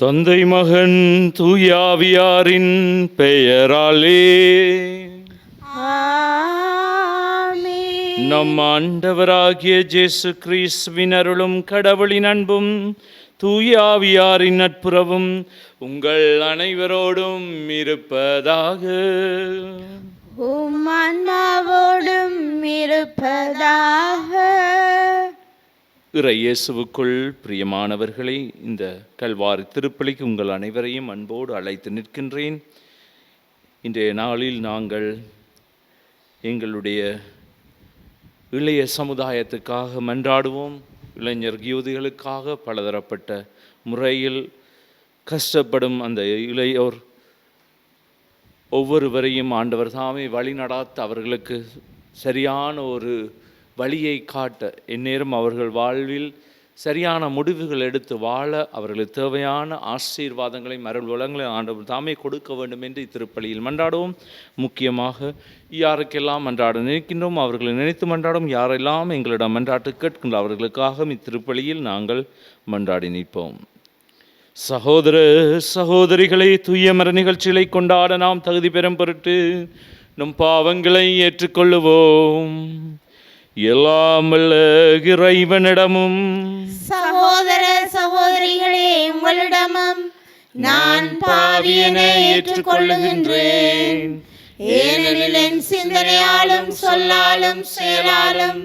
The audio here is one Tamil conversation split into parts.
தந்தை மகன் தூயாவியாரின் பெயராலே ஆமென். நம் ஆண்டவராகிய இயேசு கிறிஸ்துவின் அருளும் கடவுளின் அன்பும் தூயாவியாரின் நட்புறவும் உங்கள் அனைவரோடும் இருப்பதாக. உம் ஆன்மாவோடும் இருப்பதாக. இறை இயேசுவுக்குள் பிரியமானவர்களே, இந்த கல்வாரி திருப்பலிக்கு உங்கள் அனைவரையும் அன்போடு அழைத்து நிற்கின்றேன். இன்றைய நாளில் நாங்கள் எங்களுடைய இளைய சமுதாயத்துக்காக மன்றாடுவோம். இளைஞர் யுவதிகளுக்காக பலதரப்பட்ட முறையில் கஷ்டப்படும் அந்த இளையோர் ஒவ்வொருவரையும் ஆண்டவர் தாமே வழி நடாத்த அவர்களுக்கு சரியான ஒரு வழியை காட்ட, எந்நேரம் அவர்கள் வாழ்வில் சரியான முடிவுகள் எடுத்து வாழ அவர்களுக்கு தேவையான ஆசீர்வாதங்களையும் அருள் வளங்களையும் ஆண்டவர் தாமே கொடுக்க வேண்டும் என்று இத்திருப்பலியில் மன்றாடுவோம். முக்கியமாக யாருக்கெல்லாம் மன்றாட நினைக்கின்றோம் அவர்களை நினைத்து மன்றாடும், யாரெல்லாம் எங்களிடம் மன்றாட்டு கேட்கின்ற அவர்களுக்காக இத்திருப்பலியில் நாங்கள் மன்றாடி நிற்போம். சகோதர சகோதரிகளை, தூய மர நிகழ்ச்சிகளை கொண்டாட நாம் தகுதி பெறும் பொருட்டு நம் பாவங்களை ஏற்றுக்கொள்ளுவோம். எல்லாம் வல்ல இறைவனிடமும் சகோதர சகோதரிகளே, உங்களிடமும் நான் பாவியனை ஏற்றுக்கொள்ளுகின்றேன். ஏனெனில் என் சிந்தனையாலும் சொல்லாலும் செயலாலும்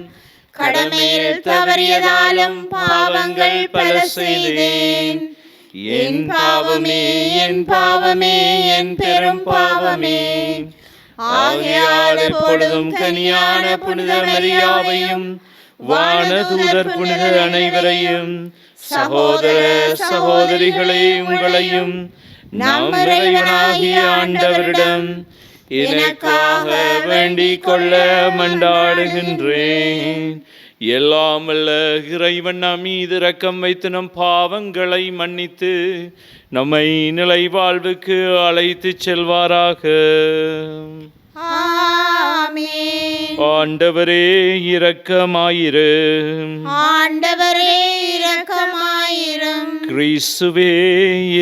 கடமையில் தவறியதாலும் பாவங்கள் பல செய்தேன். என் பாவமே, என் பாவமே, என் பெரும் பாவமே. ஆகையால் எப்பொழுதும் கனியான புனித மரியாவையும் வானதூதர் புனித அனைவரையும் சகோதர சகோதரிகளே உங்களையும் நம் இறைவனாகிய ஆண்டவரிடம் எனக்காக வேண்டிக் கொள்ள மன்றாடுகின்றேன். எல்லாம் வல்ல இறைவன் நம் மீது இரக்கம் வைத்து நம் பாவங்களை மன்னித்து நம்மை நிலை வாழ்வுக்கு அழைத்து செல்வாராக. ஆமென். ஆண்டவரே இரக்கமாயிரும். ஆண்டவரே இரக்கமாயிரும். கிறிஸ்துவே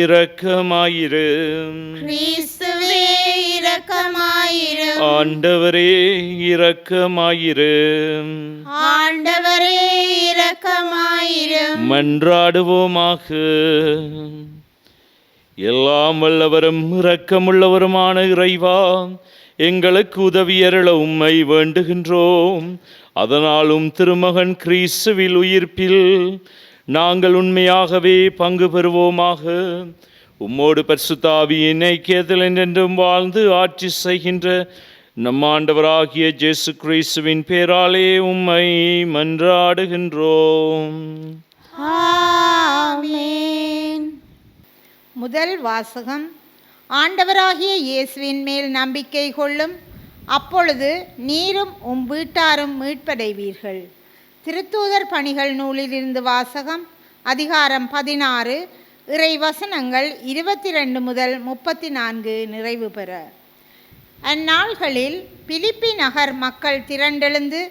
இரக்கமாயிரும். கிறிஸ்துவே இரக்கமாயிரும். ஆண்டவரே இரக்கமாயிரும். ஆண்டவரே இரக்கமாயிரும். மன்றாடுவோமாக. எல்லாம் வல்லவரும் இரக்கமுள்ளவருமான இறைவா, எங்களுக்கு உதவியருள உம்மை வேண்டுகின்றோம். அதனாலும் திருமகன் கிறிஸ்துவில் உயிர்ப்பில் நாங்கள் உண்மையாகவே பங்கு பெறுவோமாக. உம்மோடு பரிசுத்த ஆவியின் ஐக்கியத்தில் என்றென்றும் வாழ்ந்து ஆட்சி செய்கின்ற நம் ஆண்டவராகிய இயேசு கிறிஸ்துவின் பேராலே உம்மை மன்றாடுகின்றோம். ஆமென். முதல் வாசகம். ஆண்டவராகிய இயேசுவின் மேல் நம்பிக்கை கொள்ளும், அப்பொழுது நீரும் உம் வீட்டாரும் மீட்படைவீர்கள். திருத்தூதர் பணிகள் நூலிலிருந்து வாசகம். அதிகாரம் 16, இறை வசனங்கள் 22 முதல் 34 நிறைவு பெற. அந்நாள்களில் பிலிப்பி நகர் மக்கள் திரண்டெழுந்து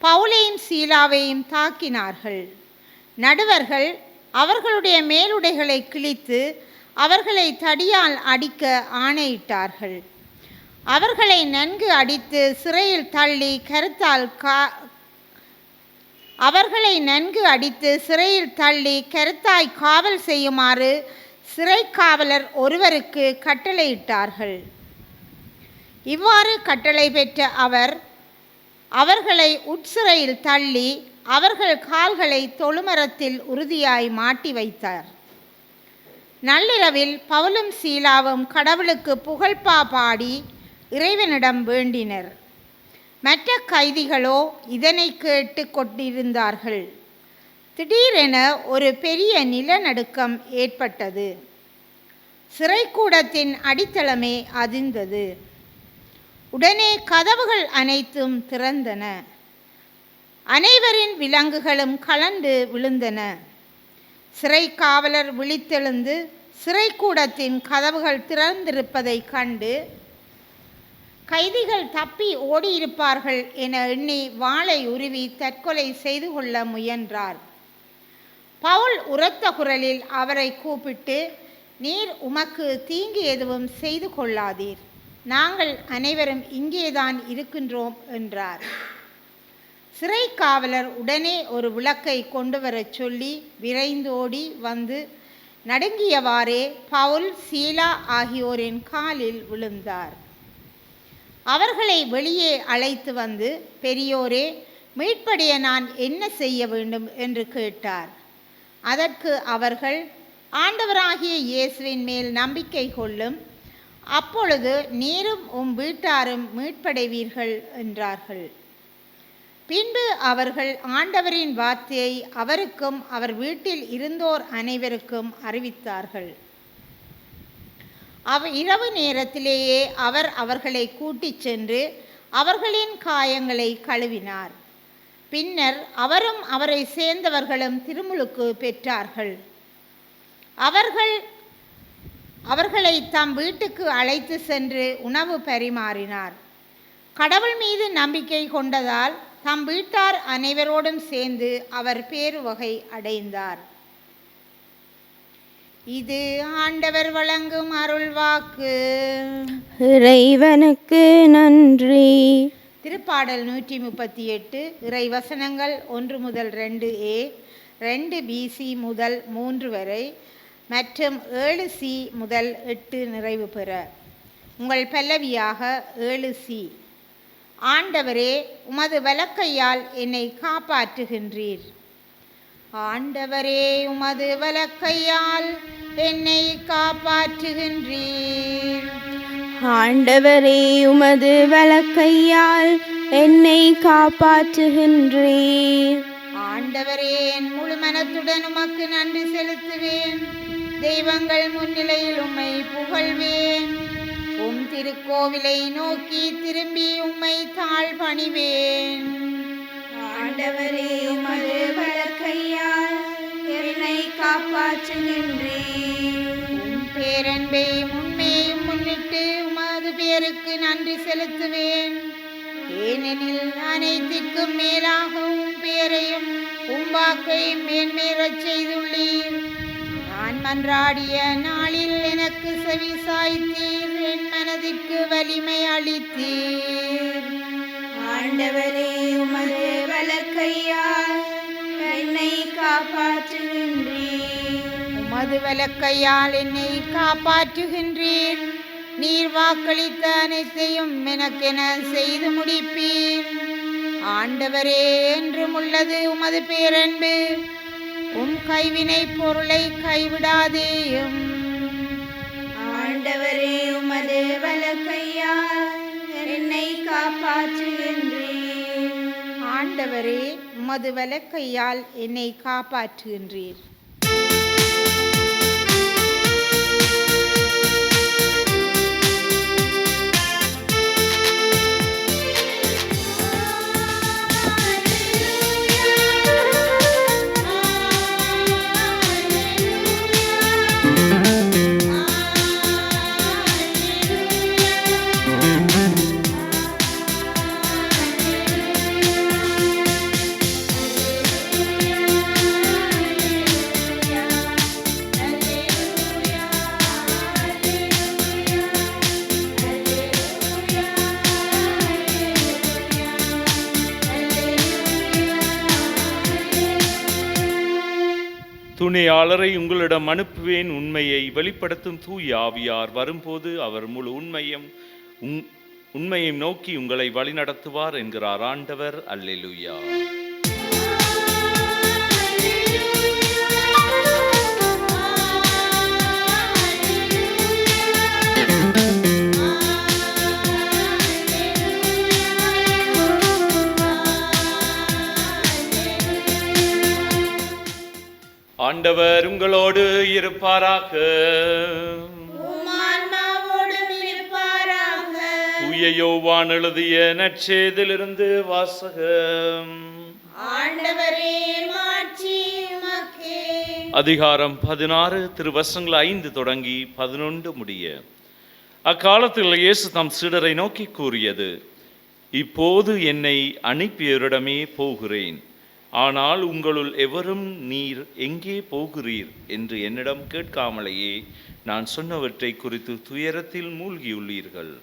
பவுலையும் சீலாவையும் தாக்கினார்கள். நடுவர்கள் அவர்களுடைய மேலுடைகளை கிழித்து அவர்களை தடியால் அடிக்க ஆணையிட்டார்கள். அவர்களை நன்கு அடித்து சிறையில் தள்ளி கருத்தாய் காவல் செய்யுமாறு சிறை காவலர் ஒருவருக்கு கட்டளையிட்டார்கள். இவ்வாறு கட்டளை பெற்ற அவர் அவர்களை உட்சிறையில் தள்ளி அவர்கள் கால்களை தொழுமரத்தில் உறுதியாய் மாட்டி வைத்தார். நள்ளிரவில் பவுலும் சீலாவும் கடவுளுக்கு புகழ்பா பாடி இறைவனிடம் வேண்டினர். மற்ற கைதிகளோ இதனை கேட்டு கொண்டிருந்தார்கள். திடீரென ஒரு பெரிய நிலநடுக்கம் ஏற்பட்டது. சிறைக்கூடத்தின் அடித்தளமே அதிர்ந்தது. உடனே கதவுகள் அனைத்தும் திறந்தன. அனைவரின் விலங்குகளும் கலண்டு விழுந்தன. சிறை காவலர் விழித்தெழுந்து சிறைக்கூடத்தின் கதவுகள் திறந்திருப்பதை கண்டு கைதிகள் தப்பி ஓடியிருப்பார்கள் என எண்ணி வாளை உருவி தற்கொலை செய்து கொள்ள முயன்றார். பவுல் உரத்த குரலில் அவரை கூப்பிட்டு, நீர் உமக்கு தீங்கு எதுவும் செய்து கொள்ளாதீர், நாங்கள் அனைவரும் இங்கேதான் இருக்கின்றோம் என்றார். சிறை காவலர் உடனே ஒரு விளக்கை கொண்டு வரச் சொல்லி விரைந்தோடி வந்து நடுங்கியவாறே பவுல், சீலா ஆகியோரின் காலில் விழுந்தார். அவர்களை வெளியே அழைத்து வந்து, பெரியோரே, மீட்படைய நான் என்ன செய்ய வேண்டும் என்று கேட்டார். அதற்கு அவர்கள், ஆண்டவராகிய இயேசுவின் மேல் நம்பிக்கை கொள்ளும், அப்பொழுது நீரும் உம் வீட்டாரும் மீட்படைவீர்கள் என்றார்கள். பின்பு அவர்கள் ஆண்டவரின் வார்த்தையை அவருக்கும் அவர் வீட்டில் இருந்தோர் அனைவருக்கும் அறிவித்தார்கள். இரவு நேரத்திலேயே அவர் அவர்களை கூட்டிச் சென்று அவர்களின் காயங்களை கழுவினார். பின்னர் அவரும் அவரை சேர்ந்தவர்களும் திருமுழுக்கு பெற்றார்கள். அவர்களை தம் வீட்டுக்கு அழைத்து சென்று உணவு பரிமாறினார். கடவுள் மீது நம்பிக்கை கொண்டதால் தம் வீட்டார் அனைவரோடும் சேர்ந்து அவர் பேருவகை அடைந்தார். இது ஆண்டவர் வழங்கும் அருள்வாக்கு. இறைவனுக்கு நன்றி. திருப்பாடல் 138 இறைவசனங்கள் 1 முதல் 2a, 2bc முதல் 3 வரை மற்றும் 7c முதல் 8 நிறைவு பெற. உங்கள் பல்லவியாக 7c. ஆண்டவரே, உமது வலக்கையால் என்னை காப்பாற்றுகின்றீர். ஆண்டவரே, உமது வலக்கையால் என்னை காப்பாற்றுகின்றீர். ஆண்டவரே, உமது வலக்கையால் என்னை காப்பாற்றுகின்றீர். ஆண்டவரே, என் முழு மனத்துடன் உமக்கு நன்றி செலுத்துவேன். தெய்வங்கள் முன்னிலையில் உம்மை புகழ்வேன். உம் திருக்கோவிலை நோக்கி திரும்பி உம்மை தாழ் பணிவேன். ஆண்டவரே, உமது வலக்கையால் என்னை காப்பாற்றுகின்றீர். உம் பேரன்பையும் உண்மையும் முன்னிட்டு உமது பேருக்கு நன்றி செலுத்துவேன். ஏனெனில் அனைத்திற்கும் மேலாக உம் பேரையும் உம் வாக்கையும் மேன்மேறச் செய்துள்ளீர். நான் மன்றாடிய நாளில் எனக்கு செவி சாய்த்தீர், என் மனதிற்கு வலிமை அளித்தீர். ஆண்டவரே, உமது வலக்கையால் என்னை காப்பாற்றுகின்றீர். உமது வலக்கையால் என்னை காப்பாற்றுகின்றீர். நீர் வாக்களித்த அனைத்தையும் எனக்கென செய்து முடிப்பீர். ஆண்டவரே, என்றும் உள்ளது உமது பேரன்பு. உம் கைவினை பொருளை கைவிடாதேயும். ஆண்டவரே, உமது வலக்கையால் என்னை காப்பாற்றுகின்றீர். ஆண்டவரே, உமது வலக்கையால் என்னை காப்பாற்றுகின்றீர். துணையாளரை உங்களிடம் அனுப்புவேன். உண்மையை வெளிப்படுத்தும் தூய ஆவியார் வரும்போது அவர் முழு உண்மையை நோக்கி உங்களை வழிநடத்துவார் என்கிறார் ஆண்டவர். அல்லேலூயா. ஆண்டவர் உங்களோடு இருப்பாராக. தூய யோவான் எழுதிய நற்செய்தியிலிருந்து வாசகம். அதிகாரம் 16 திருவசனங்கள் 5 தொடங்கி 11 முடிய. அக்காலத்தில் இயேசு தம் சீடரை நோக்கி கூறியது, இப்போது என்னை அனுப்பியவரிடமே போகிறேன். ஆனால் உங்களுள் எவரும் நீர் எங்கே போகிறீர் என்று என்னிடம் கேட்காமலேயே நான் சொன்னவற்றை குறித்து துயரத்தில் மூழ்கியுள்ளீர்கள்.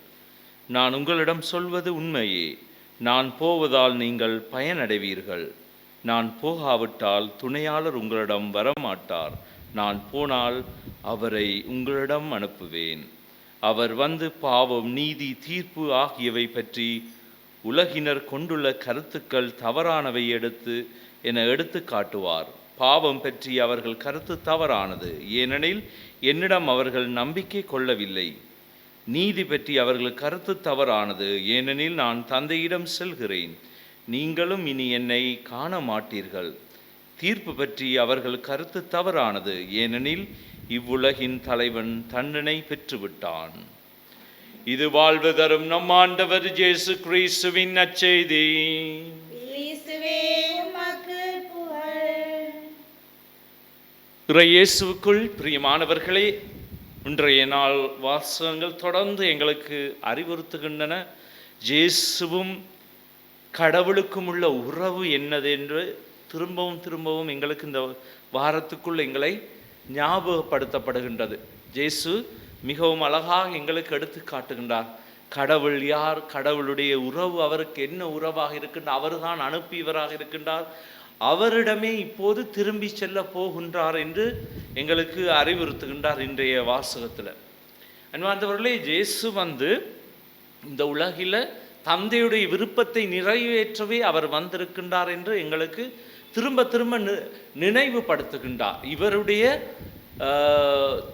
நான் உங்களிடம் சொல்வது உண்மையே. நான் போவதால் நீங்கள் பயனடைவீர்கள். நான் போகாவிட்டால் துணையாளர் உங்களிடம் வரமாட்டார். நான் போனால் அவரை உங்களிடம் அனுப்புவேன். அவர் வந்து பாவம், நீதி, தீர்ப்பு ஆகியவை பற்றி உலகினர் கொண்டுள்ள கருத்துக்கள் தவறானவை என எடுத்து காட்டுவார். பாவம் பற்றி அவர்கள் கருத்து தவறானது, ஏனெனில் என்னிடம் அவர்கள் நம்பிக்கை கொள்ளவில்லை. நீதி பற்றி அவர்கள் கருத்து தவறானது, ஏனெனில் நான் தந்தையிடம் செல்கிறேன், நீங்களும் இனி என்னை காண மாட்டீர்கள். தீர்ப்பு பற்றி அவர்கள் கருத்து தவறானது, ஏனெனில் இவ்வுலகின் தலைவன் தண்டனை பெற்றுவிட்டான். இது வாழ்வு தரும் நம் ஆண்டவர் இயேசு கிறிஸ்துவின் நற்செய்தி. கிறிஸ்துவே உமக்கு புகழ். இயேசுவுக்குள் பிரியமானவர்களே, இன்றைய நாள் வாசகங்கள் தொடர்ந்து எங்களுக்கு அறிவுறுத்துகின்றன. இயேசுவும் கடவுளுக்கும் உள்ள உறவு என்னது என்று திரும்பவும் எங்களுக்கு இந்த வாரத்துக்குள் எங்களை ஞாபகப்படுத்தப்படுகின்றது. இயேசு மிகவும் அழகாக எங்களுக்கு எடுத்து காட்டுகின்றார். கடவுள் யார், கடவுளுடைய உறவு அவருக்கு என்ன உறவாக இருக்கின்றார், அவர்தான் அனுப்பியவராக இருக்கின்றார், அவரிடமே இப்போது திரும்பி செல்ல போகின்றார் என்று எங்களுக்கு அறிவுறுத்துகின்றார் இன்றைய வாசகத்தில். அன்பார்ந்தவர்களே, இயேசு வந்து இந்த உலகில் தந்தையுடைய விருப்பத்தை நிறைவேற்றவே அவர் வந்திருக்கின்றார் என்று எங்களுக்கு திரும்ப நினைவுபடுத்துகின்றார். இவருடைய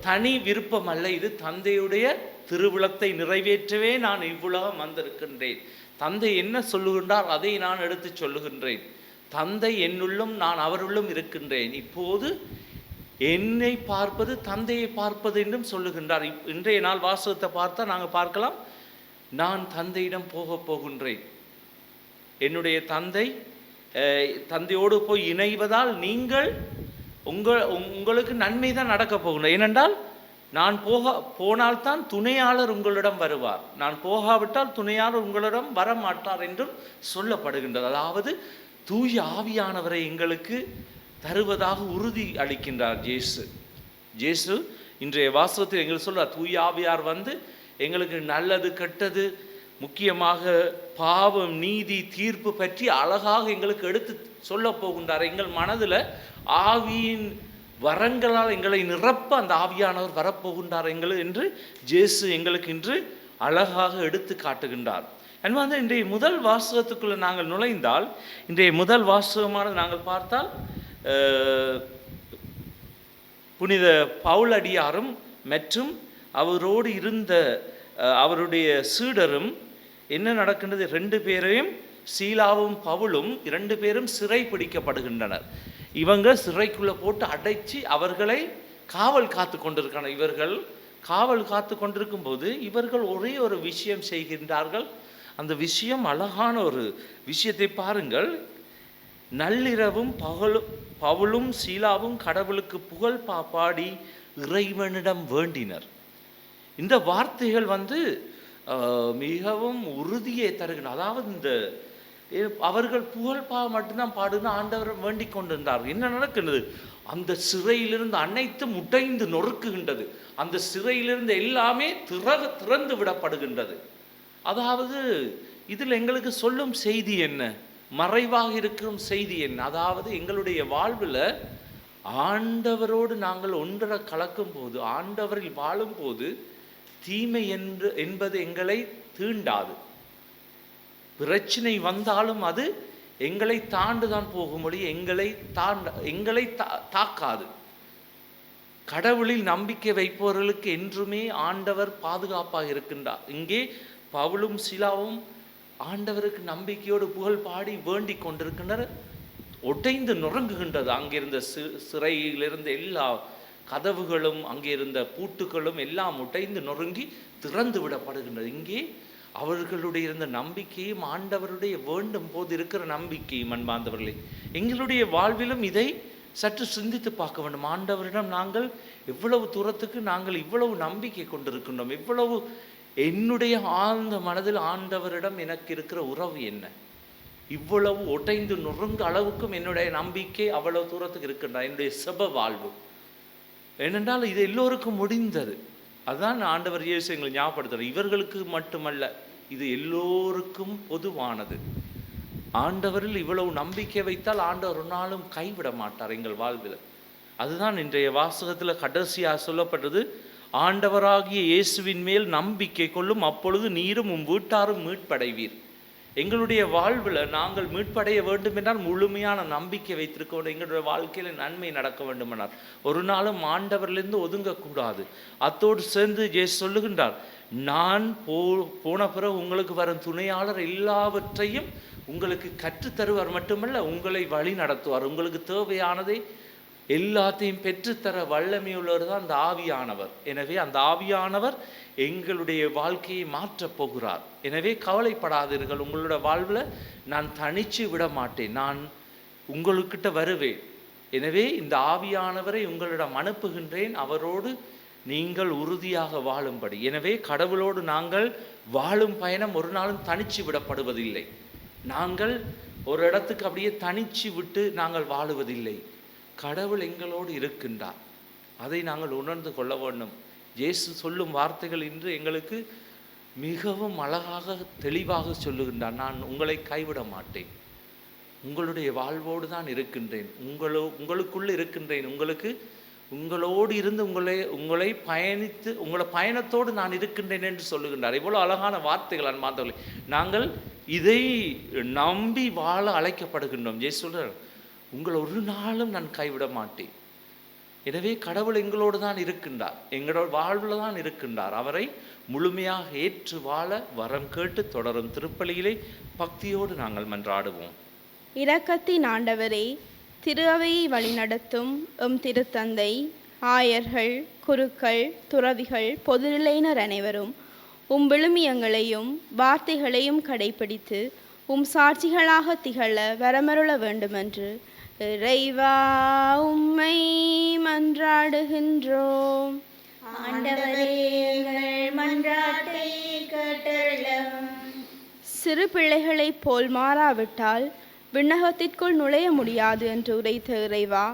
தனி விருப்பம் அல்ல, இது தந்தையுடைய திருவுளத்தை நிறைவேற்றவே நான் இவ்வுலகம் வந்திருக்கின்றேன். தந்தை என்ன சொல்லுகின்றார் அதை நான் எடுத்து சொல்லுகின்றேன். தந்தை என்னுள்ளும் நான் அவருள்ளும் இருக்கின்றேன். இப்போது என்னை பார்ப்பது தந்தையை பார்ப்பது என்றும் சொல்லுகின்றார். இன்றைய நாள் வாசகத்தை பார்த்தா நாங்கள் பார்க்கலாம், நான் தந்தையிடம் போகின்றேன். என்னுடைய தந்தையோடு போய் இணைவதால் நீங்கள் உங்களுக்கு நன்மை தான் நடக்க போகின்ற. ஏனென்றால் நான் போனால்தான் துணையாளர் உங்களிடம் வருவார், நான் போகாவிட்டால் துணையாளர் உங்களிடம் வரமாட்டார் என்றும் சொல்லப்படுகின்றது. அதாவது தூய ஆவியானவரை எங்களுக்கு தருவதாக உறுதி அளிக்கின்றார் இயேசு. இன்றைய வாசகத்தில் எங்களுக்கு சொல்றார், தூய ஆவியார் வந்து எங்களுக்கு நல்லது கெட்டது, முக்கியமாக பாவம், நீதி, தீர்ப்பு பற்றி அழகாக எங்களுக்கு எடுத்து சொல்ல போகின்றார். எங்கள் மனதில் ஆவியின் வரங்களால் எங்களை நிரப்ப அந்த ஆவியானவர் வரப்போகின்றார் என்று இயேசு எங்களுக்கு இன்று அழகாக எடுத்து காட்டுகின்றார். அன்பார்ந்த இன்றைய முதல் வாசகத்துக்குள்ளே நாங்கள் நுழைந்தால், இன்றைய முதல் வாசகமானது நாங்கள் பார்த்தால் புனித பவுலடியாரும் மற்றும் அவரோடு இருந்த அவருடைய சீடரும் என்ன நடக்கின்றது, 2 பேரையும், சீலாவும் பவுலும் 2 பேரும் சிறை பிடிக்கப்படுகின்றனர். இவங்க சிறைக்குள்ளே போட்டு அடைச்சி அவர்களை காவல் காத்து கொண்டிருக்காங்க. இவர்கள் காவல் காத்து கொண்டிருக்கும் போது இவர்கள் ஒரே ஒரு விஷயம் செய்கின்றார்கள். அந்த விஷயம் அழகான ஒரு விஷயத்தை பாருங்கள். நள்ளிரவும் பவுலும் சீலாவும் கடவுளுக்கு புகழ் பாடி இறைவனிடம் வேண்டினர். இந்த வார்த்தைகள் வந்து மிகவும் உறுதியை தருகின்றன. அதாவது அவர்கள் புகழ்பா மட்டும்தான் பாடுன்னு ஆண்டவர் வேண்டிக் கொண்டிருந்தார்கள். என்ன நடக்கின்றது, அந்த சிறையிலிருந்து அனைத்தும் உடைந்து நொறுக்குகின்றது. அந்த சிறையிலிருந்து எல்லாமே திறந்து விடப்படுகின்றது. அதாவது இதில் எங்களுக்கு சொல்லும் செய்தி என்ன, மறைவாக இருக்கும் செய்தி என்ன? அதாவது எங்களுடைய வாழ்வில் ஆண்டவரோடு நாங்கள் ஒன்றை கலக்கும் போது, ஆண்டவரில் வாழும் போது தீமை என்பது எங்களை தீண்டாது. பிரச்சனை வந்தாலும் அது எங்களை தாண்டுதான் போகும்படி எங்களை தாக்காது. கடவுளில் நம்பிக்கை வைப்பவர்களுக்கு என்றுமே ஆண்டவர் பாதுகாப்பாக இருக்கின்றார். இங்கே பவுலும் சீலாவும் ஆண்டவருக்கு நம்பிக்கையோடு புகழ் பாடி வேண்டிக் கொண்டிருக்கின்றனர். உடைந்து நுறங்குகின்றது. அங்கிருந்த சிறையிலிருந்து எல்லா கதவுகளும், அங்கே இருந்த பூட்டுகளும் எல்லாம் உடைந்து நொறுங்கி திறந்து விடப்படுகின்றது. இங்கே அவர்களுடைய இருந்த நம்பிக்கையும் ஆண்டவருடைய வேண்டும் போது இருக்கிற நம்பிக்கையும், அன்பார்ந்தவர்களே, எங்களுடைய வாழ்விலும் இதை சற்று சிந்தித்து பார்க்க வேண்டும். ஆண்டவரிடம் நாங்கள் எவ்வளவு தூரத்துக்கு நாங்கள் இவ்வளவு நம்பிக்கை கொண்டிருக்கின்றோம், எவ்வளவு என்னுடைய ஆழ்ந்த மனதில் ஆண்டவரிடம் எனக்கு இருக்கிற உறவு என்ன? இவ்வளவு உடைந்து நொறுங்க அளவுக்கும் என்னுடைய நம்பிக்கை அவ்வளவு தூரத்துக்கு இருக்கின்ற என்னுடைய செப வாழ்வு. ஏனென்றால் இது எல்லோருக்கும் முடிந்தது. அதுதான் ஆண்டவர் இயேசு எங்களை ஞாபகப்படுத்துகிறார். இவர்களுக்கு மட்டுமல்ல, இது எல்லோருக்கும் பொதுவானது. ஆண்டவரில் இவ்வளவு நம்பிக்கை வைத்தால் ஆண்டவர் ஒரு நாளும் கைவிட மாட்டார் எங்கள் வாழ்வில். அதுதான் இன்றைய வாசகத்தில் கடைசியாக சொல்லப்பட்டது, ஆண்டவராகிய இயேசுவின் மேல் நம்பிக்கை கொள்ளும், அப்பொழுது நீரும் உம் வீட்டாரும் மீட்படைவீர். எங்களுடைய வாழ்வில் நாங்கள் மீட்படைய வேண்டும் என்றால் முழுமையான நம்பிக்கை வைத்திருக்க வேண்டும். எங்களுடைய வாழ்க்கையில் நன்மை நடக்க வேண்டும் என்றால் ஒரு நாளும் ஆண்டவரிலிருந்து ஒதுங்கக்கூடாது. அத்தோடு சேர்ந்து இயேசு சொல்லுகின்றார், நான் போன பிறகு உங்களுக்கு வரும் துணையாளர் எல்லாவற்றையும் உங்களுக்கு கற்றுத்தருவார், மட்டுமல்ல உங்களை வழி நடத்துவார். உங்களுக்கு தேவையானதை எல்லாத்தையும் பெற்றுத்தர வல்லமையுள்ளவர் தான் அந்த ஆவியானவர். எனவே அந்த ஆவியானவர் எங்களுடைய வாழ்க்கையை மாற்றப் போகிறார். எனவே கவலைப்படாதீர்கள், உங்களோட வாழ்வில் நான் தனிச்சு விட மாட்டேன், நான் உங்களுக்கிட்ட வருவேன். எனவே இந்த ஆவியானவரை உங்களிடம் அனுப்புகின்றேன், அவரோடு நீங்கள் உறுதியாக வாழும்படி. எனவே கடவுளோடு நாங்கள் வாழும் பயணம் ஒரு நாளும் தனிச்சு விடப்படுவதில்லை. நாங்கள் ஒரு இடத்துக்கு அப்படியே தனிச்சு விட்டு நாங்கள் வாழுவதில்லை. கடவுள் எங்களோடு இருக்கின்றார், அதை நாங்கள் உணர்ந்து கொள்ள வேண்டும். இயேசு சொல்லும் வார்த்தைகள் இன்று எங்களுக்கு மிகவும் அழகாக தெளிவாக சொல்லுகின்றார். நான் உங்களை கைவிட மாட்டேன், உங்களுடைய வாழ்வோடு தான் இருக்கின்றேன், உங்களுக்குள்ள இருக்கின்றேன், உங்களோடு இருந்து உங்களை பயணித்து உங்களை பயணத்தோடு நான் இருக்கின்றேன் என்று சொல்லுகின்றார். இவ்வளோ அழகான வார்த்தைகள் அன்பார்ந்தவர்களே. நாங்கள் இதை நம்பி வாழ அழைக்கப்படுகின்றோம். இயேசு சொல்றார், உங்களை ஒரு நாளும் நான் கைவிட மாட்டேன். எனவே கடவுள் எங்களோடு தான் இருக்கின்றார், எங்களோட வாழ்வில் தான் இருக்கின்றார். அவரை முழுமையாக ஏற்று வாழ வரம் கேட்டு தொடரும் திருப்பலியிலே பக்தியோடு நாங்கள் மன்றாடுவோம். இரக்கத்தின் ஆண்டவரே, திரு அவையை வழிநடத்தும் எம் திருத்தந்தை, ஆயர்கள், குருக்கள், துறவிகள், பொதுநிலையினர் அனைவரும் உம் விழுமியங்களையும் வார்த்தைகளையும் கடைபிடித்து உம் சாட்சிகளாக திகழ வரமருள வேண்டுமென்று இறைவா உம்மை மன்றாடுகின்றோம். ஆண்டவரே, எங்கள் மன்றாட்டை கேட்டருளும். சிறு பிள்ளைகளைப் போல் மாறாவிட்டால் விண்ணகத்திற்குள் நுழைய முடியாது என்று உரைத்த இறைவா,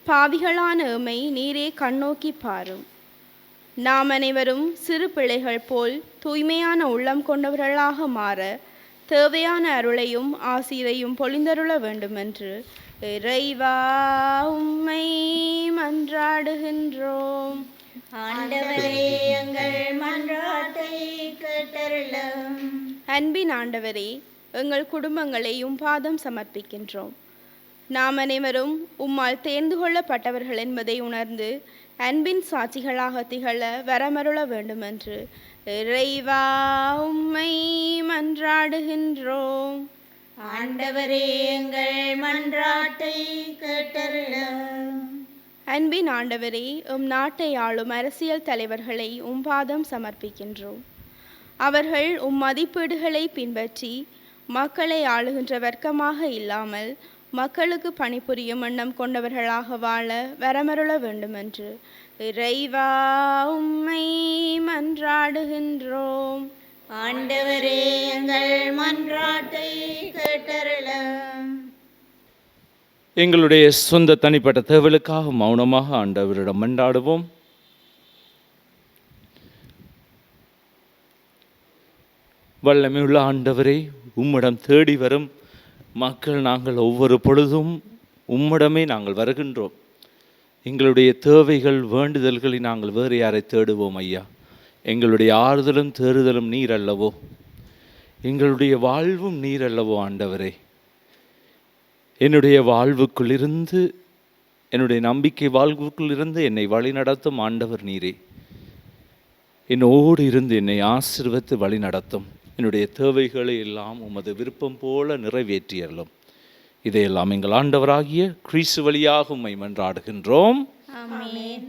பாவிகளான எம்மை நீரே கண்ணோக்கி பாரும். நாம் அனைவரும் சிறு பிள்ளைகள் போல் தூய்மையான உள்ளம் கொண்டவர்களாக மாற தேவையான அருளையும் ஆசீரையும் பொழிந்தருள வேண்டுமென்று இறைவா உம்மை மன்றாடுகின்றோம். ஆண்டவரே, எங்கள் மன்றாட்டை கேட்டருளும். அன்பின் ஆண்டவரே, எங்கள் குடும்பங்களை பாதம் சமர்ப்பிக்கின்றோம். நாம் அனைவரும் உம்மால் தேர்ந்து கொள்ளப்பட்டவர்கள் என்பதை உணர்ந்து அன்பின் சாட்சிகளாக திகழ வரமருள வேண்டுமென்று இறைவா உம்மை மன்றாடுகின்றோம். ஆண்டவரே, எங்கள் மன்றாட்டை கேட்டருளும். அன்பின் ஆண்டவரே, நாட்டை ஆளும் அரசியல் தலைவர்களை பாதம் சமர்ப்பிக்கின்றோம். அவர்கள் மதிப்பீடுகளை பின்பற்றி மக்களை ஆளுகின்ற வர்க்கமாக இல்லாமல் மக்களுக்கு பணிபுரியும் எண்ணம் கொண்டவர்களாக வாழ வரமருள வேண்டுமென்று இறைவா உம்மை மன்றாடுகின்றோம். ஆண்டவரே, எங்கள் மன்றாட்டை கேட்டருளும். எங்களுடைய சொந்த தனிப்பட்ட தேவலுக்காக மௌனமாக ஆண்டவரிடம் மன்றாடுவோம். வல்லமையுள்ள ஆண்டவரே, உம்மிடம் தேடி வரும் மக்கள் நாங்கள் ஒவ்வொரு பொழுதும் உம்மிடமே நாங்கள் வருகின்றோம். எங்களுடைய தேவைகள் வேண்டுதல்களை நாங்கள் வேறு யாரை தேடுவோம் ஐயா? எங்களுடைய ஆறுதலும் தேறுதலும் நீர் அல்லவோ? எங்களுடைய வாழ்வும் நீர் அல்லவோ ஆண்டவரே? என்னுடைய வாழ்வுக்குள்ளிருந்து, என்னுடைய நம்பிக்கை வாழ்வுக்குள்ளிருந்து என்னை வழி நடத்தும் ஆண்டவர் நீரே. என்னோடு இருந்து என்னை ஆசீர்வதித்து வழி நடத்தும். என்னுடைய தேவைகளை எல்லாம் உமது விருப்பம் போல நிறைவேற்றியறலும். இதையெல்லாம் எங்கள் ஆண்டவராகிய கிறிஸ்து வழியாக உம்மை மன்றாடுகின்றோம். ஆமென்.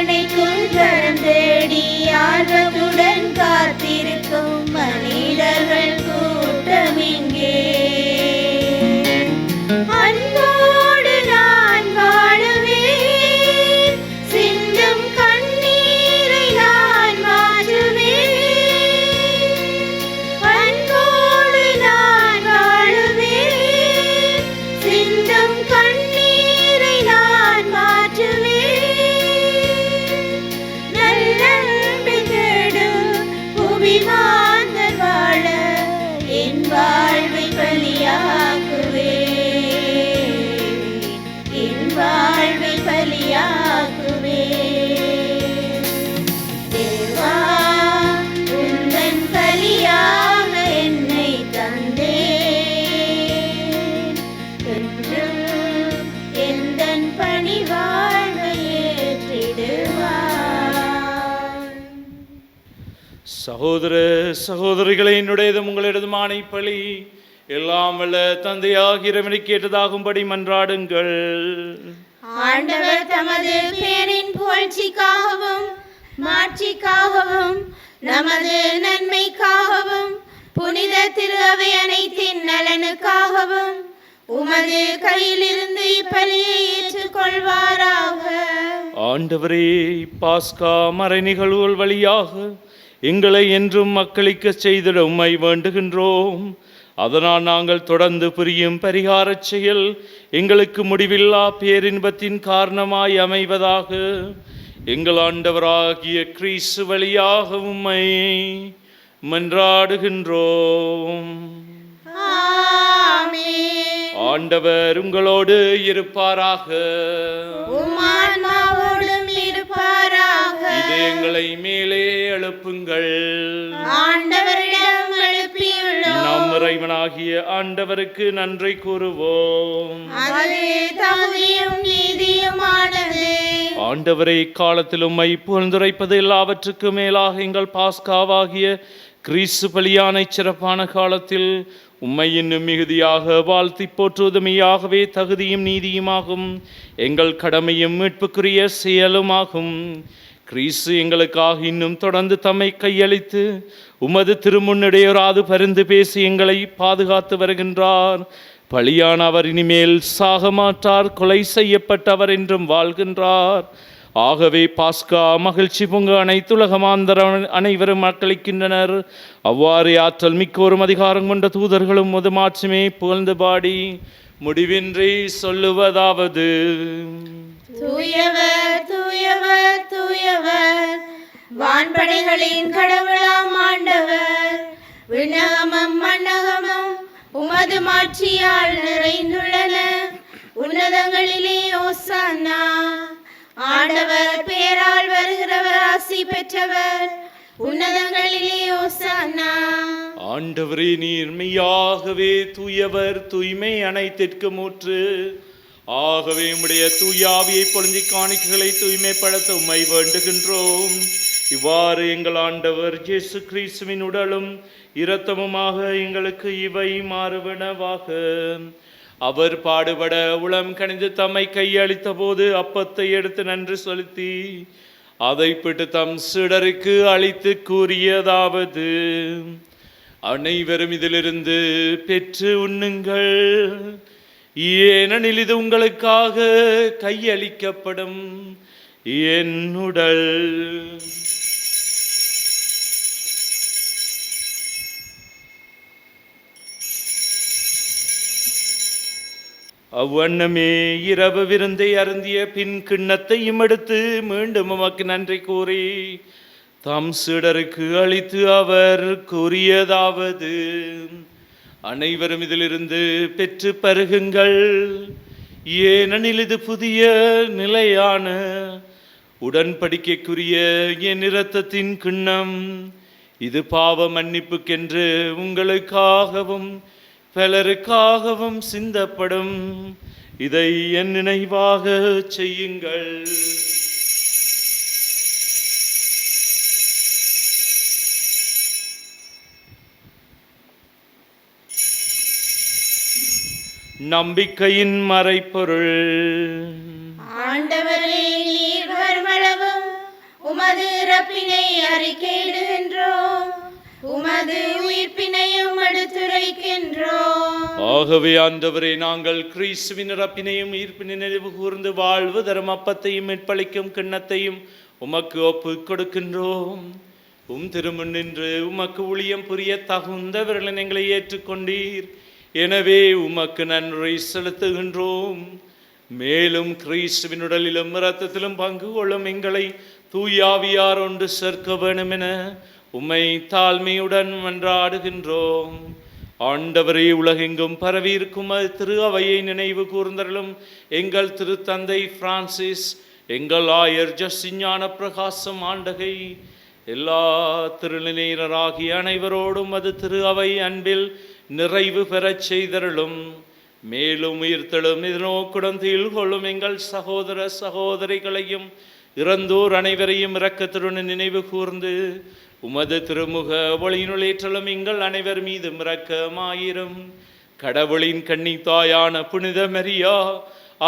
அரவணைக்கும் கரம் தேடி ஆர்வத்துடன் காத்திருக்கும் மனிதர்கள் கூட்டம் இங்கே. அன்போடு நான் வாழுவேன், சிந்தும் கண்ணீரை நான் மாற்றுவேன். அன்போடு நான் வாழுவேன், சிந்தும் கண்ணீரை நான் மாற்றுவேன். நல்லன்பை தேடும் புவி மாந்தர் வாழ என் வாழ்வை பலியாக்குவேன், என் வாழ்வை பலியாக்குவேன். தேவா, உந்தன் பலியாக என்னை தந்தேன், என்றும் எந்தன் பணி வாழ்வை ஏற்றிடுவாய். சகோதர சகோதரிகளை, என்னுடையதும் உங்களிடதுமான இப்பலி எல்லாம் வல்ல தந்தையாகிய இறைவனை கேட்டதாகும்படி மன்றாடுங்கள். ஆண்டவர் தமது பேரின் புகழ்ச்சிக்காகவும் மாட்சிக்காகவும் நமது நன்மைக்காகவும் புனித திரு அவை அனைத்தின் நலனுக்காகவும் உமது கையிலிருந்து இப்பலியை ஏற்றுக்கொள்வாராக. ஆண்டவரே, பாஸ்கா மறை நிகழ்வுகள் வழியாக எங்களை என்றும் மக்களிக்க செய்திட உம்மை வேண்டுகின்றோம். அதனால் நாங்கள் தொடர்ந்து புரியும் பரிகாரச் செயல் எங்களுக்கு முடிவில்லா பேரின்பத்தின் காரணமாய் அமைவதாக. எங்கள் ஆண்டவராகிய கிறிஸ்து வழியாக உம்மை மன்றாடுகின்றோம். ஆமென். ஆண்டவர் உங்களோடு இருப்பாராக. உம் ஆன்மாவோடும் இருப்பாராக. இதயங்களை மேலே எழுப்புங்கள். ஆண்டவரிடம் எழுப்பியுள்ளோம். நம் இறைவனாகிய ஆண்டவருக்கு நன்றி கூறுவோம். அது தகுதியும் நீதியுமானது. ஆண்டவரை காலத்தில் உம்மை புகழ்ந்துரைப்பது எல்லாவற்றுக்கும் மேலாக எங்கள் பாஸ்காவாகிய கிறிஸ்து பலியான சிறப்பான காலத்தில் உம்மை இன்னும் மிகுதியாக வாழ்த்தி போற்றுவது மெய்யாகவே தகுதியும் நீதியுமாகும், எங்கள் கடமையும் மீட்புக்குரிய செயலுமாகும். கிறிஸ்து எங்களுக்காக இன்னும் தொடர்ந்து தம்மை கையளித்து உமது திருமுன்னிடையோராது பரிந்து பேசி எங்களை பாதுகாத்து வருகின்றார். பலியான அவர் இனிமேல் சாக மாட்டார், கொலை செய்யப்பட்டவர் என்றும் வாழ்கின்றார். ஆகவே பாஸ்கா மகிழ்ச்சி பொங்க அனைத்துலக மாந்தர் அனைவரும் மக்களிக்கின்றனர். அவ்வாறு ஆற்றல் மிக்கோரும் அதிகாரம் கொண்ட தூதர்களும் முதுமாட்சிமே புகழ்ந்து பாடி முடிவின்றி சொல்லுவதாவது: தூயவர் தூயவர் தூயவர், வான்படைகளின் கடவுளாம் ஆண்டவர். விண்ணகமும் மண்ணகமும் உமது மாட்சியால் நிறைந்துள்ளன. உன்னதங்களிலே ஓசானா. ஆண்டவர் பேரால் வருகிறவர் ஆசி பெற்றவர். உன்னதங்களிலே ஓசானா. ஆண்டவரே, நீர் மெய்யாகவே தூயவர், தூய்மை அனைத்திற்கும் ஊற்று. ஆகவே உம்முடைய தூய ஆவியை பொழிஞ்சி காணிக்கைகளை தூய்மைப்படுத்த உம்மை வேண்டுகின்றோம். இவ்வாறு எங்கள் ஆண்டவர் இயேசு கிறிஸ்துவின் உடலும் இரத்தமுமாக எங்களுக்கு இவை மாறுவனவாக. அவர் பாடுபட உளம் கனிந்து தம்மை கையளித்த போது அப்பத்தை எடுத்து நன்றி செலுத்தி அதை பிட்டு தம் சீடருக்கு அளித்து கூறியதாவது: அனைவரும் இதிலிருந்து பெற்று உண்ணுங்கள், ஏனெனில் இது உங்களுக்காக கையளிக்கப்படும் என் உடல். அவ்வண்ணமே இரவு விருந்தை அருந்திய பின் கிண்ணத்தையும் எடுத்து மீண்டும் உமக்கு நன்றி கூறி தம் சீடருக்கு அளித்து அவர் கூறியதாவது: அனைவரும் இதிலிருந்து பெற்று பருகுங்கள், ஏனெனில் இது புதிய நிலையான உடன்படிக்கைக்குரிய என் இரத்தத்தின் கிண்ணம். இது பாவ மன்னிப்புக்கென்று உங்களுக்காகவும் பலருக்காகவும் சிந்தப்படும். இதை என் நினைவாக செய்யுங்கள். நம்பிக்கையின் மறைப்பொருள். ஆண்டவரே, நீர் வருமளவும் இறப்பினை அறிக்கையிடுகின்றோம், உமது உயிர்ப்பினையும் எடுத்துரைக்கின்றோம். ஆகவே ஆண்டவரே, நாங்கள் கிறிஸ்துவின் இறப்பினையும் உயிர்ப்பினை நினைவு கூர்ந்து வாழ்வு தரும் அப்பத்தையும் மீட்பளிக்கும் கிண்ணத்தையும் உமக்கு ஒப்பு கொடுக்கின்றோம். திருமுன் நின்று உமக்கு ஊழியம் புரிய தகுந்தவர்கள் எங்களை ஏற்றுக்கொண்டீர். எனவே உமக்கு நன்றி செலுத்துகின்றோம். மேலும் கிறிஸ்துவின் உடலிலும் இரத்தத்திலும் பங்கு கொள்ளும் எங்களை தூயாவியார் ஒன்று சேர்க்க வேண்டும் என உம்மை தாழ்மையுடன் மன்றாடுகின்றோம். ஆண்டவரே, உலகெங்கும் பரவியிருக்கும் திரு அவையை நினைவு கூர்ந்தருளும் எங்கள் திருத்தந்தை பிரான்சிஸ், எங்கள் ஆயர் ஜசிஞான பிரகாசம் ஆண்டகை, எல்லா திருநிலையினராகிய அனைவரோடும் அது திரு அவை அன்பில் நிறைவு பெறச் செய்தருளும். மேலும் உயிர்த்தெழும் எதிர்நோக்குடன் தீழ் கொள்ளும் எங்கள் சகோதர சகோதரிகளையும் இறந்தோர் அனைவரையும் இரக்கத்துடன் நினைவு கூர்ந்து உமது திருமுக ஒளியினுளேற்றலும் எங்கள் அனைவர் மீதும் இரக்கமாயிரும். கடவுளின் கன்னி தாயான புனித மரியா,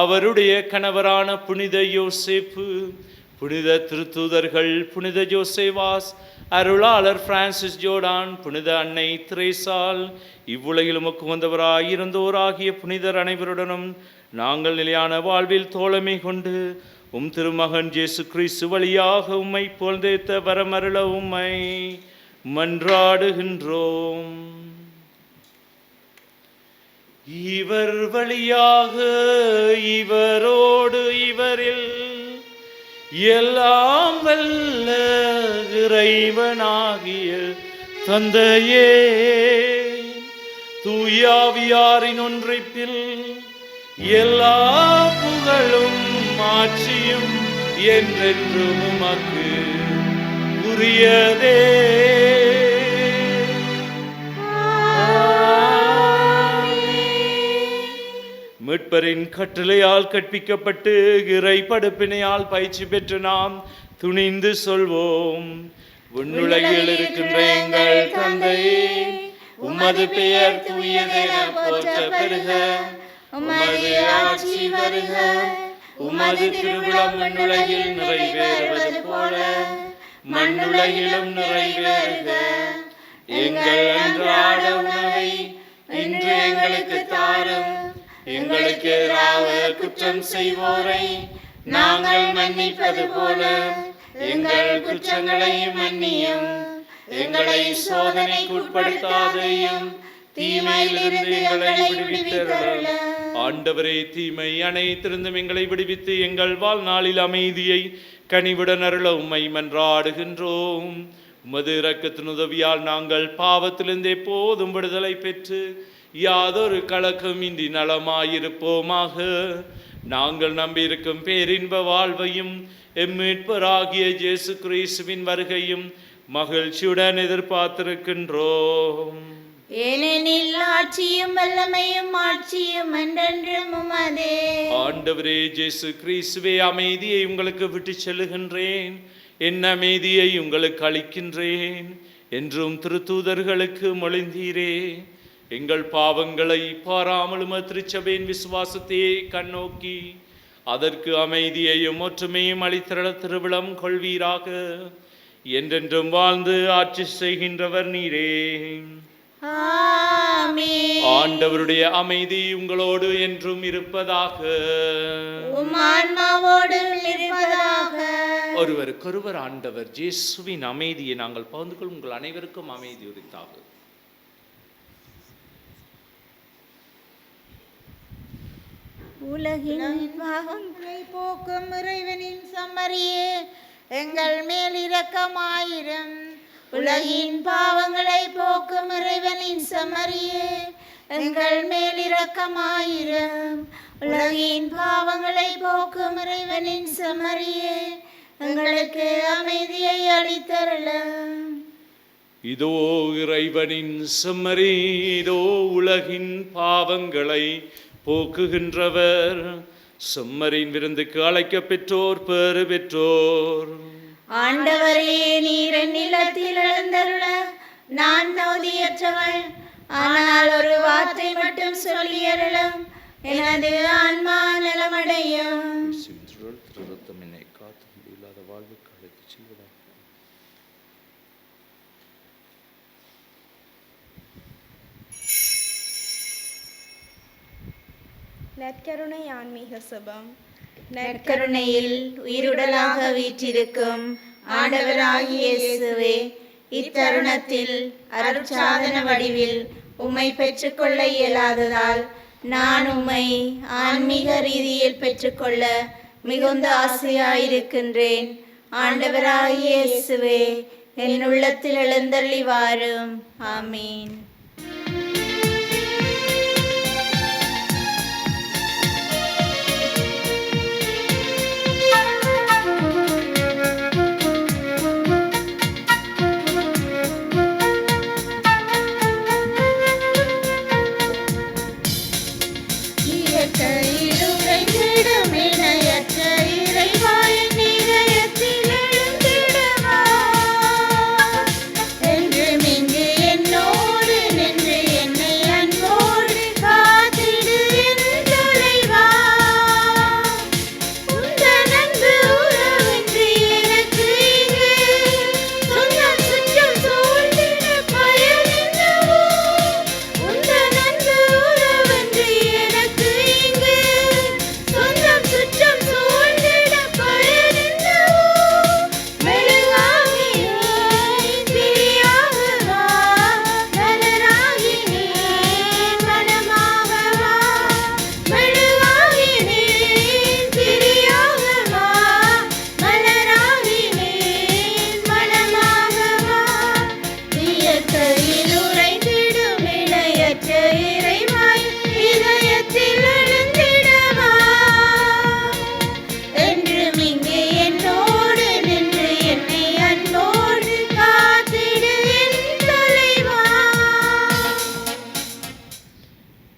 அவருடைய கணவரான புனித யோசேப்பு, புனித திருத்தூதர்கள், புனித ஜோசேவாஸ், அருளாளர் பிரான்சிஸ் ஜோர்டான், புனித அன்னை திரேசால், இவ்வுலகில் உமக்கு வந்தவராய் இருந்தோராகிய புனிதர் அனைவருடனும் நாங்கள் நிலையான வாழ்வில் தோழமை கொண்டு திருமகன் இயேசு கிறிஸ்து வழியாக உம்மை புகழ்ந்தேத்த வரமருள உம்மை மன்றாடுகின்றோம். இவர் வழியாக, இவரோடு, இவரில் எல்லாம் வல்ல இறைவனாகிய தந்தையே, தூயாவியாரின் ஒன்றைப்பில் எல்லா புகழும் ஆட்சியும் என்றென்றும் உமக்கு உரியதே. மீட்பரின் கட்டளையால் கற்பிக்கப்பட்டு இறை படுப்பினையால் பயிற்சி பெற்று நாம் துணிந்து சொல்வோம். விண்ணுலகில் இருக்கின்ற எங்கள் தந்தையே, உமது பெயர் தூயதென போற்ற பெறுக. உமது ஆட்சி வருக. உமது திருவிழம் விண்ணுலகில் நிறைவேறுவது போல மண்ணுலகிலும் நிறைவேறுக. எங்கள் அன்றாட உணவை இன்று எங்களுக்கு தாரும். எங்களுக்கு எதிராக குற்றம் செய்வோரை நாங்கள் மன்னிப்பது போல எங்கள் குற்றங்களை மன்னியும். எங்களை சோதனைக்கு உட்படுத்தாதையும், தீமையிலிருந்து எங்களை விடுவித்தருளும். ஆண்டவரே, தீமை அனைத்திருந்தும் எங்களை விடுவித்து எங்கள் வாழ்நாளில் அமைதியை கனிவுடன் அருள உம்மை மன்றாடுகின்றோம். உமது இரக்கத்தின் உதவியால் நாங்கள் பாவத்திலிருந்து எப்போதும் விடுதலை பெற்று யாதொரு கலக்கமின்றி நலமாயிருப்போமாக. நாங்கள் நம்பியிருக்கும் பேரின்ப வாழ்வையும் எம்மீட்பராகிய இயேசு கிறிஸ்துவின் வருகையும் மகிழ்ச்சியுடன் எதிர்பார்த்திருக்கின்றோம். ஏனெனில் ஆட்சியும் வல்லமையும் மாட்சியும் என்றென்றும் உமதே. ஆண்டவரே இயேசு கிறிஸ்துவே, அமைதியை உங்களுக்கு விட்டு செல்லுகின்றேன், என் அமைதியை உங்களுக்கு அளிக்கின்றேன் என்றும் திருத்தூதர்களுக்கு மொழிந்தீரே. எங்கள் பாவங்களை பாராமலும் திருச்சபையின் விசுவாசத்தையே கண்ணோக்கி அதற்கு அமைதியையும் ஒற்றுமையும் அளித்திரள திருவிழம் கொள்வீராக. என்றென்றும் வாழ்ந்து ஆட்சி செய்கின்றவர் நீரே. ஆமென். ஆண்டவருடைய அமைதி உங்களோடு என்றும் இருப்பதாக. உம் ஆன்மாவோடும் இருப்பதாக. ஒருவருக்கொருவர் ஆண்டவர் இயேசுவின் அமைதியை நாங்கள் பகிர்ந்து கொள்ளும். உங்கள் அனைவருக்கும் அமைதி உரித்தாக. உலகின் பாவங்களை போக்கும் இறைவனின் சம்மரியே, எங்கள் மேல் இரக்கமாயிரும். உலகின் பாவங்களை போக்கும் இறைவனின் சம்மரியே, எங்கள் மேல் இரக்கமாயிரும். உலகின் பாவங்களை போக்கும் இறைவனின் சம்மரியே, எங்களுக்கு அமைதியை அளித்தருளும். இதோ இறைவனின் செம்மறி, இதோ உலகின் பாவங்களை போக்குகின்றவர். செம்மறியின் விருந்துக்கு அழைக்க பெற்றோர் பேறு பெற்றோர். ஆண்டவரே, நீர் என் நிலத்தில் எழுந்தருள நான் தகுதியற்றவள். ஆனால் ஒரு வார்த்தை மட்டும் சொல்லியருளும், எனது ஆன்மா நலமடையும். நற்கருணை ஆன்மீக சுபம். நற்கருணையில் உயிருடலாக வீற்றிருக்கும் ஆண்டவராகிய இயேசுவே, இத்தருணத்தில் அருட்சாதன வடிவில் உம்மை பெற்றுக்கொள்ள இயலாததால் நான் உம்மை ஆன்மீக ரீதியில் பெற்றுக்கொள்ள மிகுந்த ஆசையாயிருக்கின்றேன். ஆண்டவராகிய இயேசுவே, என் உள்ளத்தில் எழுந்தருளி வாரும். ஆமீன்.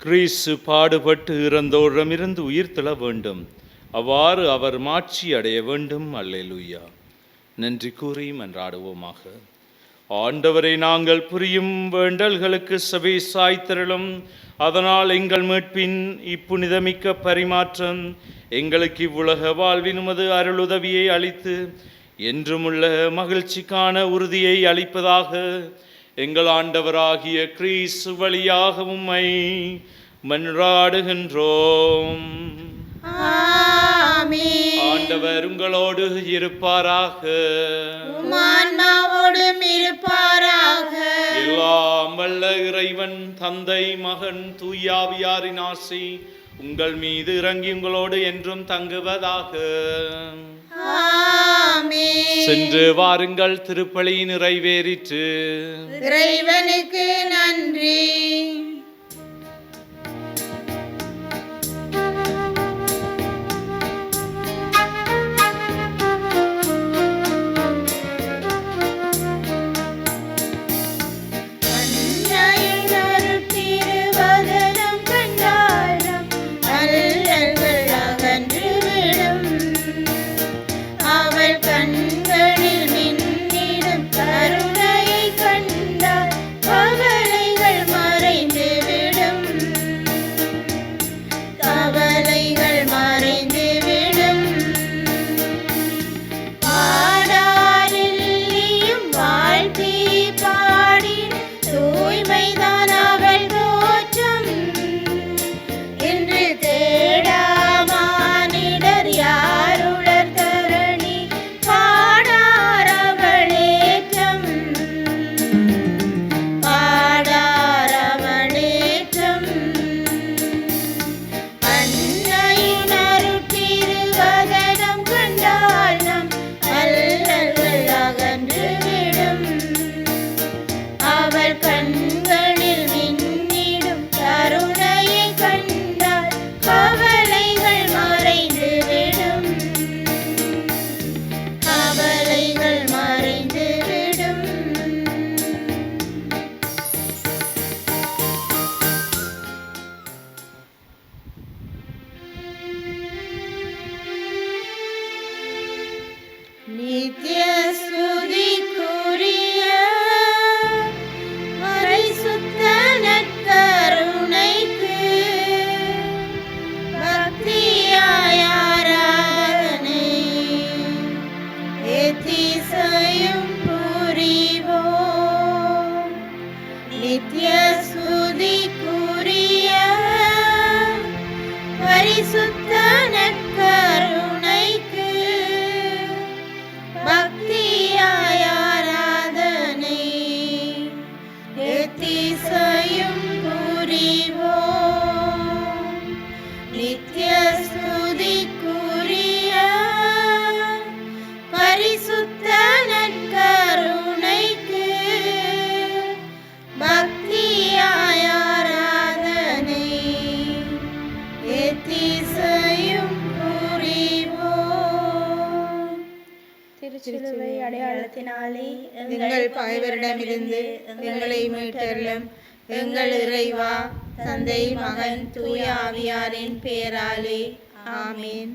கிறிஸ்து பாடுபட்டு இறந்தோரிடமிருந்து உயிர் தெழ வேண்டும், அவ்வாறு அவர் மாட்சி அடைய வேண்டும். அல்லேலூயா. நன்றி கூறி மன்றாடுவோமாக. ஆண்டவரை, நாங்கள் புரியும் வேண்டல்களுக்கு செவி சாய்த்திரளும். அதனால் எங்கள் மீட்பின் இப்புனிதமிக்க பரிமாற்றம் எங்களுக்கு இவ்வுலக வாழ்வின் உமது அருளுதவியை அளித்து என்றுமுள்ள மகிழ்ச்சிக்கான உறுதியை அளிப்பதாக. எங்கள் ஆண்டவராகிய கிறிஸ்து வழியாக உம்மை மன்றாடுகின்றோம். ஆமென். ஆண்டவர் உங்களோடு இருப்பாராக. உம் ஆன்மாவோடும் இருப்பாராக. எல்லாம் வல்ல இறைவன் தந்தை, மகன், தூயாவியாரின் ஆசி உங்கள் மீது இறங்கி உங்களோடு என்றும் தங்குவதாக. ஆமென். சென்று வாருங்கள், திருப்பலி நிறைவேறிற்று. இறைவனுக்கு நன்றி. நித்திய ஸ்துதிக்குரிய பரிசுத்த நற்கருணைக்கு பக்தியாய் ஆராதனை எத்திசையும் புரிவோம். நித்திய ஸ்துதிக்குரிய பரிசுத்த நற்கருணைக்கு பக்தியாய் ஆராதனை எத்திசையும் புரிவோம். நித்திய ஸ்துதிக்குரிய பரிசுத்த நற்கருணைக்கு பக்தியாய் ஆராதனை எத்திசையும் புரிவோம். திருச்சிலுவை அடையாளத்தினாலே எங்கள் பகைவரிடமிருந்து எங்களை மீட்டருளும். எங்கள் இறைவா, தந்தை, மகன், தூய ஆவியாரின் பெயராலே ஆமென்.